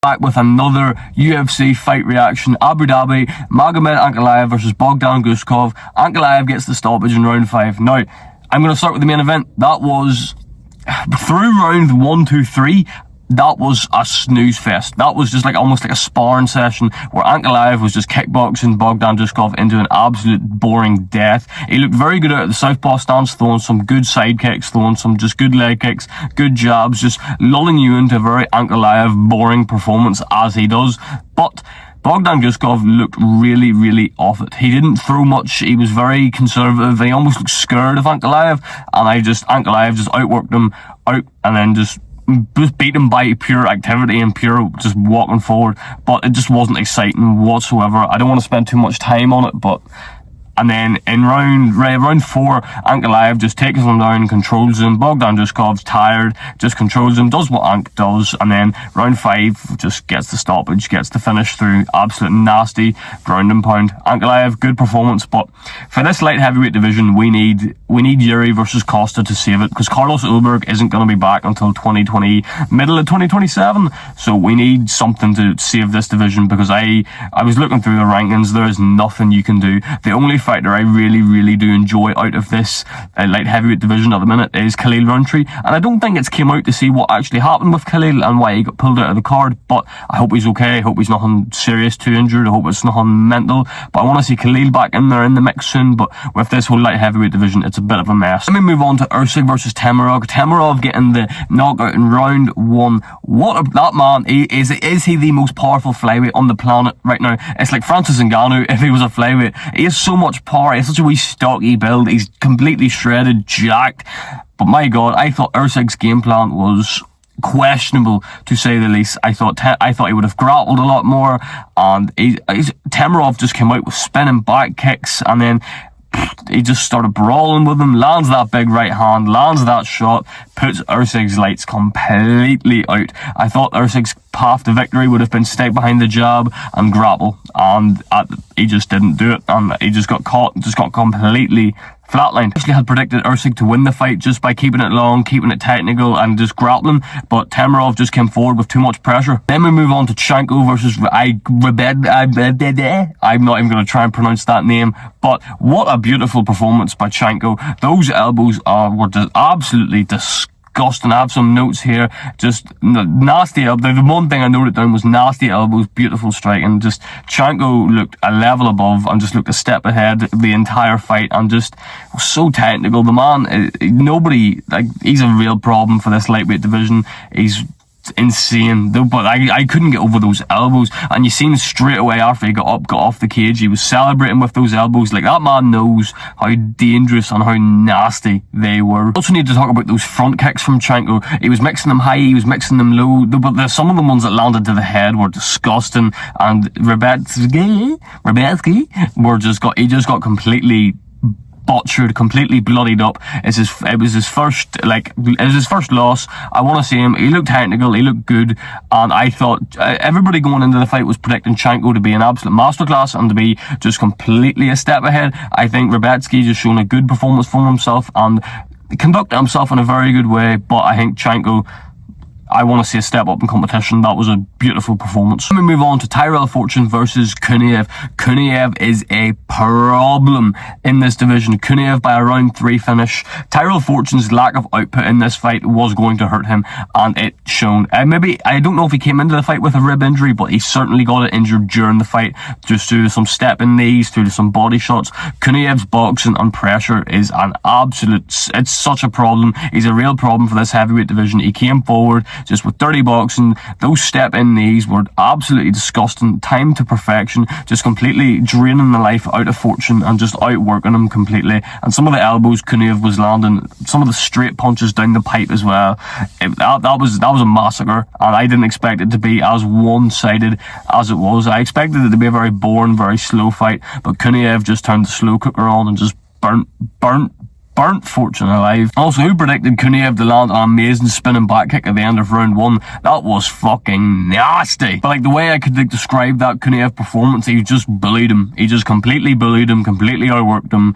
Back with another UFC fight reaction. Abu Dhabi, Magomed Ankalaev versus Bogdan Guskov. Ankalaev gets the stoppage in round 5. Now, I'm going to start with the main event. That was, through round 1, 2, 3, that was a snooze fest. That was just like almost like a sparring session where Ankalaev was just kickboxing Bogdan Guskov into an absolute boring death. He looked very good out of the southpaw stance, throwing some good side kicks, throwing some just good leg kicks, good jabs, just lulling you into a very Ankalaev boring performance as he does. But Bogdan Guskov looked really off it. He didn't throw much. He was very conservative. He almost looked scared of Ankalaev, and Ankalaev just outworked him out and then just beat him by pure activity and pure just walking forward. But it just wasn't exciting whatsoever. I don't want to spend too much time on it, but and then in round 4, Ankalaev just takes him down, controls him. Bogdan Guskov's tired, just controls him, does what Ank does, and then round 5 just gets the stoppage, gets the finish through absolute nasty ground and pound. Ankalaev, good performance, but for this light heavyweight division, we need Yuri versus Costa to save it, because Carlos Ulberg isn't going to be back until middle of 2027. So we need something to save this division, because I was looking through the rankings. There is nothing you can do. The only fighter I really do enjoy out of this light heavyweight division at the minute is Khalil Rountree, and I don't think it's came out to see what actually happened with Khalil and why he got pulled out of the card, but I hope he's okay. I hope he's nothing serious, too injured. I hope it's nothing mental, but I want to see Khalil back in there in the mix soon. But with this whole light heavyweight division, it's a bit of a mess. Let me move on to Erceg versus Temirov. Temirov getting the knockout in round 1. That man, is he the most powerful flyweight on the planet right now? It's like Francis Ngannou if he was a flyweight. He has so much power. He has such a wee stocky build. He's completely shredded, jacked. But my God, I thought Erceg's game plan was questionable, to say the least. I thought he would have grappled a lot more, and Temirov just came out with spinning back kicks, and then he just started brawling with him, lands that big right hand, lands that shot, puts Erceg's lights completely out. I thought Erceg's path to victory would have been stay behind the jab and grapple, and he just didn't do it, and he just got caught, just got completely flatlined. I actually had predicted Erceg to win the fight just by keeping it long, keeping it technical, and just grappling, but Temirov just came forward with too much pressure. Then we move on to Chanko versus I'm not even going to try and pronounce that name, but what a beautiful performance by Chanko. Those elbows were just absolutely disgusting. I have some notes here. Just nasty elbows. The one thing I noted down was nasty elbows, beautiful striking. Just Chanko looked a level above and just looked a step ahead the entire fight, and just was so technical. The man, he's a real problem for this lightweight division. He's insane, but I couldn't get over those elbows, and you seen straight away after he got off the cage, he was celebrating with those elbows. Like, that man knows how dangerous and how nasty they were. Also need to talk about those front kicks from Chanko. He was mixing them high, he was mixing them low, but some of the ones that landed to the head were disgusting, and Rebetsky he just got completely butchered, completely bloodied up. It was his first loss. I want to see him. He looked technical, he looked good, and I thought everybody going into the fight was predicting Chanko to be an absolute masterclass and to be just completely a step ahead. I think Rebetsky just shown a good performance for himself and conducted himself in a very good way, but I think Chanko, I want to see a step up in competition. That was a beautiful performance. Let me move on to Tyrell Fortune versus Kuniev. Kuniev is a problem in this division. Kuniev by a round 3 finish. Tyrell Fortune's lack of output in this fight was going to hurt him, and it shown. I don't know if he came into the fight with a rib injury, but he certainly got it injured during the fight, just through some stepping knees, through some body shots. Kuniev's boxing and pressure is an absolute, it's such a problem. He's a real problem for this heavyweight division. He came forward just with dirty boxing. Those step-in knees were absolutely disgusting, timed to perfection, just completely draining the life out of Fortune and just outworking him completely. And some of the elbows Kuniev was landing, some of the straight punches down the pipe as well. That was a massacre, and I didn't expect it to be as one-sided as it was. I expected it to be a very boring, very slow fight, but Kuniev just turned the slow cooker on and just burnt Fortune alive. Also, who predicted Kuniev to land an amazing spinning back kick at the end of round 1? That was fucking nasty. But like, the way I could describe that Kuniev performance, he just bullied him. He just completely bullied him, completely outworked him.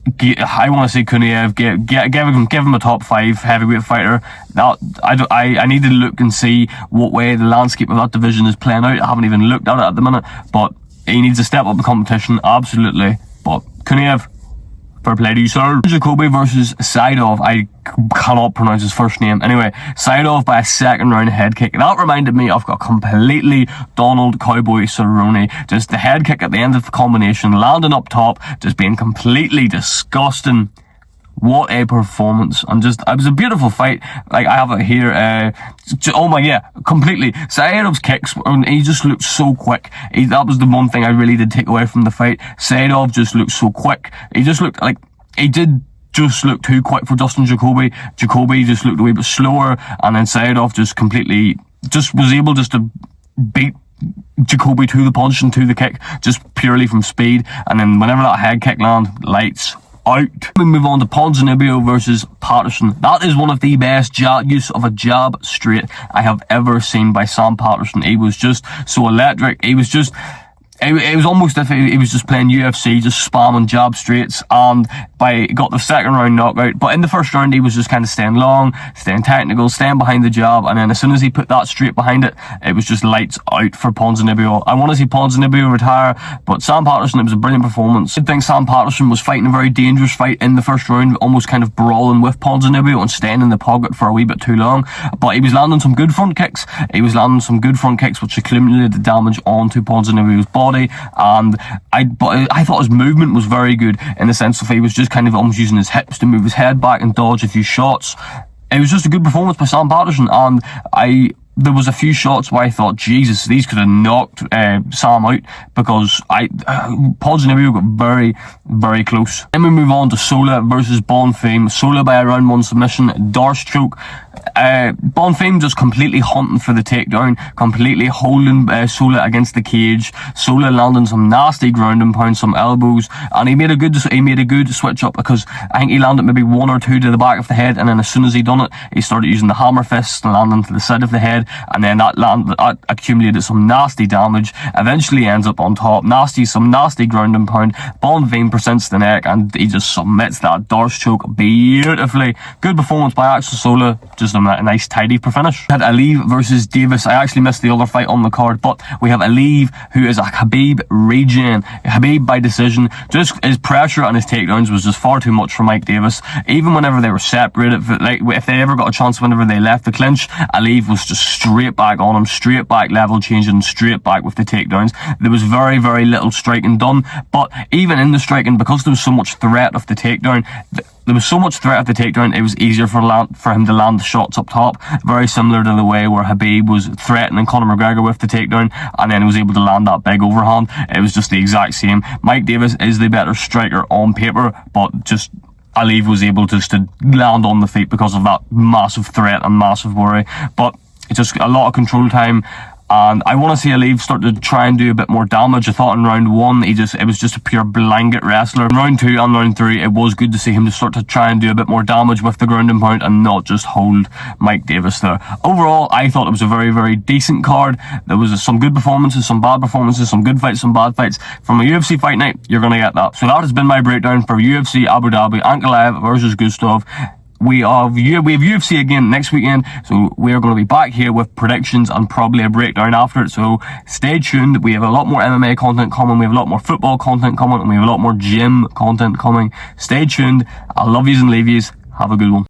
I want to say Kuniev, give him a top 5 heavyweight fighter. I need to look and see what way the landscape of that division is playing out. I haven't even looked at it at the minute, but he needs to step up the competition, absolutely. But Kuniev, fair play to you, sir. Jacoby versus Saidov. I cannot pronounce his first name. Anyway, Saidov by a second round head kick. That reminded me of a completely Donald Cowboy Cerrone. Just the head kick at the end of the combination, landing up top, just being completely disgusting. What a performance. And just, it was a beautiful fight. Like, I have it here. Oh my, yeah, completely. Saidov's kicks, he just looked so quick. That was the one thing I really did take away from the fight. Saidov just looked so quick. He just looked like, he did just look too quick for Dustin Jacoby. Jacoby just looked a wee bit slower, and then Saidov just completely, just was able just to beat Jacoby to the punch and to the kick, just purely from speed. And then whenever that head kick landed, lights out. We move on to Ponzinibbio versus Patterson. That is one of the best use of a jab straight I have ever seen by Sam Patterson. He was just so electric. He was just, it was almost as if he was just playing UFC, just spamming jab straights, and got the second round knockout. But in the first round, he was just kind of staying long, staying technical, staying behind the jab, and then as soon as he put that straight behind it, it was just lights out for Ponzinibbio. I want to see Ponzinibbio retire, but Sam Patterson, it was a brilliant performance. I think Sam Patterson was fighting a very dangerous fight in the first round, almost kind of brawling with Ponzinibbio and staying in the pocket for a wee bit too long. But he was landing some good front kicks. Which accumulated the damage onto Ponzinibbio's body. And I thought his movement was very good, in the sense of he was just kind of almost using his hips to move his head back and dodge a few shots. It was just a good performance by Sam Patterson, and there was a few shots where I thought, Jesus, these could have knocked Sam out, because Ponzinibbio got very, very close. Then we move on to Sola versus Bonfim. Sola by a round 1 submission, Darce choke. Bonfim just completely hunting for the takedown, completely holding Sola against the cage. Sola landing some nasty ground and pound, some elbows, and he made a good switch up, because I think he landed maybe 1 or 2 to the back of the head, and then as soon as he done it, he started using the hammer fists and landing to the side of the head, and then that accumulated some nasty damage. Eventually ends up on top, some nasty ground and pound. Bonfim presents the neck, and he just submits that Darce choke beautifully. Good performance by Axel Sola. Just a nice tidy finish. We had Ankalaev versus Davis. I actually missed the other fight on the card, but we have Ankalaev, who is a Khabib regen. Khabib by decision. Just his pressure and his takedowns was just far too much for Mike Davis. Even whenever they were separated, if they ever got a chance whenever they left the clinch, Ankalaev was just straight back on him, straight back level changing, straight back with the takedowns. There was very, very little striking done, but even in the striking, because there was so much threat of the takedown, it was easier for him to land the shots up top. Very similar to the way where Khabib was threatening Conor McGregor with the takedown, and then was able to land that big overhand. It was just the exact same. Mike Davis is the better striker on paper, but just Ankalaev was able just to land on the feet because of that massive threat and massive worry. But it's just a lot of control time, and I want to see Ankalaev start to try and do a bit more damage. I thought in round 1, it was just a pure blanket wrestler. In round 2 and round 3, it was good to see him to start to try and do a bit more damage with the ground and pound, and not just hold Mike Davis there. Overall, I thought it was a very, very decent card. There was some good performances, some bad performances, some good fights, some bad fights. From a UFC fight night, you're going to get that. So that has been my breakdown for UFC Abu Dhabi, Ankalaev versus Guskov. We have UFC again next weekend, so we are going to be back here with predictions and probably a breakdown after it. So stay tuned. We have a lot more MMA content coming, we have a lot more football content coming, and we have a lot more gym content coming. Stay tuned. I love yous and leave yous. Have a good one.